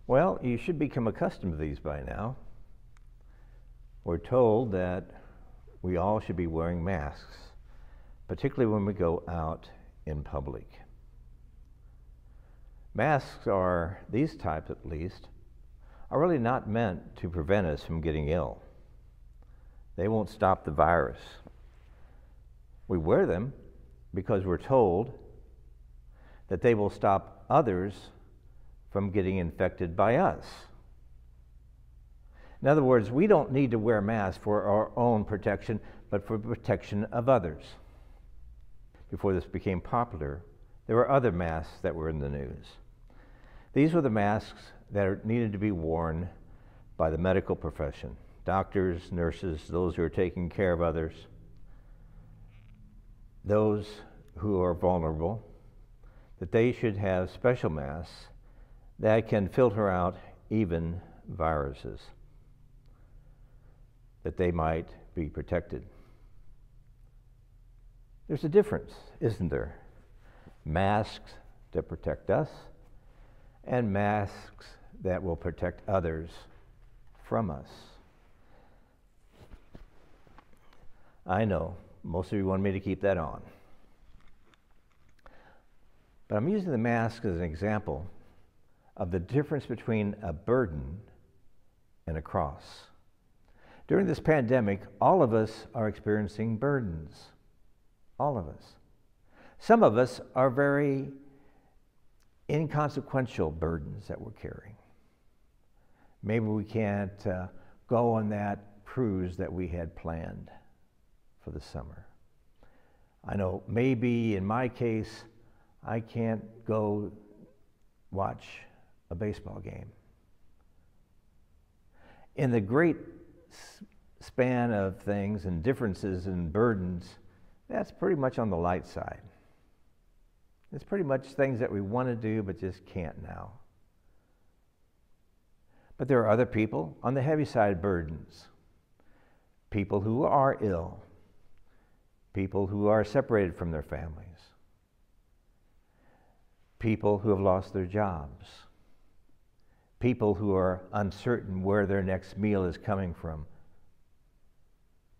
Well, you should become accustomed to these by now. We're told that we all should be wearing masks, particularly when we go out in public. Masks are, these types at least, are really not meant to prevent us from getting ill. They won't stop the virus. We wear them because we're told that they will stop others from getting infected by us. In other words, we don't need to wear masks for our own protection, but for protection of others. Before this became popular, there were other masks that were in the news. These were the masks that needed to be worn by the medical profession, doctors, nurses, those who are taking care of others, those who are vulnerable, that they should have special masks that can filter out even viruses, that they might be protected. There's a difference, isn't there? Masks that protect us and masks that will protect others from us. I know most of you want me to keep that on. But I'm using the mask as an example of the difference between a burden and a cross. During this pandemic, all of us are experiencing burdens. All of us. Some of us are very inconsequential burdens that we're carrying. Maybe we can't go on that cruise that we had planned for the summer. I know maybe in my case, I can't go watch a baseball game. In the great span of things and differences and burdens, that's pretty much on the light side. It's pretty much things that we want to do but just can't now. But there are other people on the heavy side burdens. People who are ill. People who are separated from their families. People who have lost their jobs. People who are uncertain where their next meal is coming from.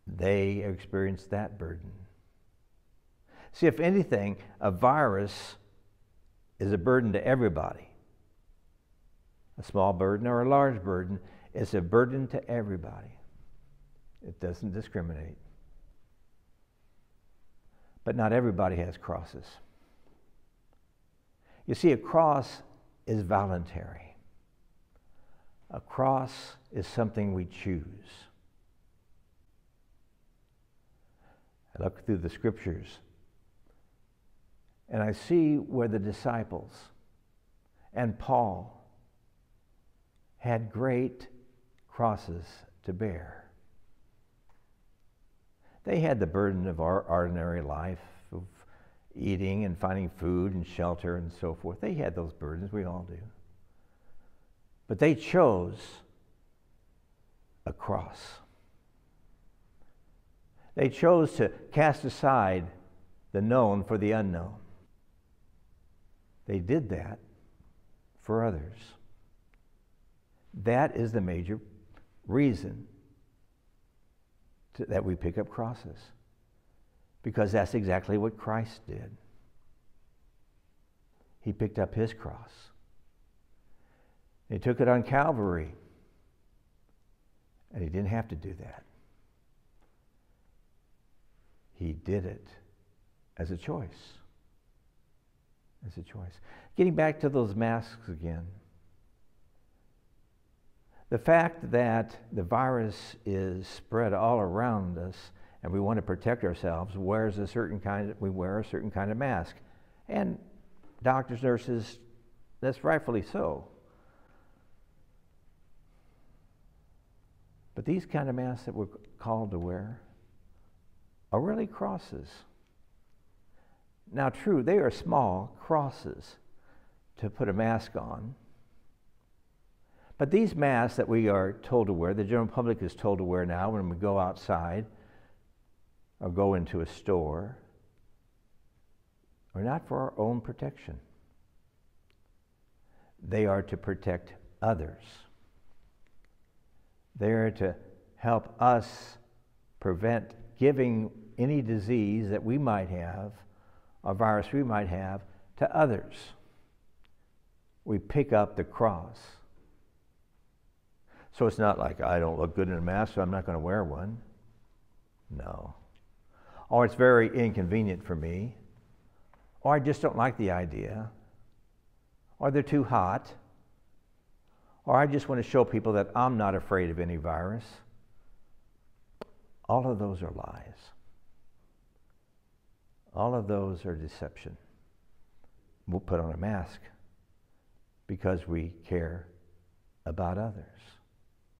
They experience that burden. See, if anything, a virus is a burden to everybody. A small burden or a large burden is a burden to everybody. It doesn't discriminate. But not everybody has crosses. You see, a cross is voluntary. A cross is something we choose. I look through the scriptures and I see where the disciples and Paul had great crosses to bear. They had the burden of our ordinary life, of eating and finding food and shelter and so forth. They had those burdens, we all do. But they chose a cross. They chose to cast aside the known for the unknown. They did that for others. That is the major reason that we pick up crosses. Because that's exactly what Christ did. He picked up his cross. He took it on Calvary. And he didn't have to do that. He did it as a choice. As a choice. Getting back to those masks again. The fact that the virus is spread all around us and we want to protect ourselves we wear a certain kind of mask. And doctors, nurses, that's rightfully so. But these kind of masks that we're called to wear are really crosses. Now, true, they are small crosses to put a mask on. But these masks that we are told to wear, the general public is told to wear now when we go outside or go into a store, are not for our own protection. They are to protect others. They're to help us prevent giving any disease that we might have, or virus we might have, to others. We pick up the cross. So it's not like, I don't look good in a mask, so I'm not going to wear one. No. Or it's very inconvenient for me. Or I just don't like the idea. Or they're too hot. Or I just want to show people that I'm not afraid of any virus. All of those are lies. All of those are deception. We'll put on a mask because we care about others.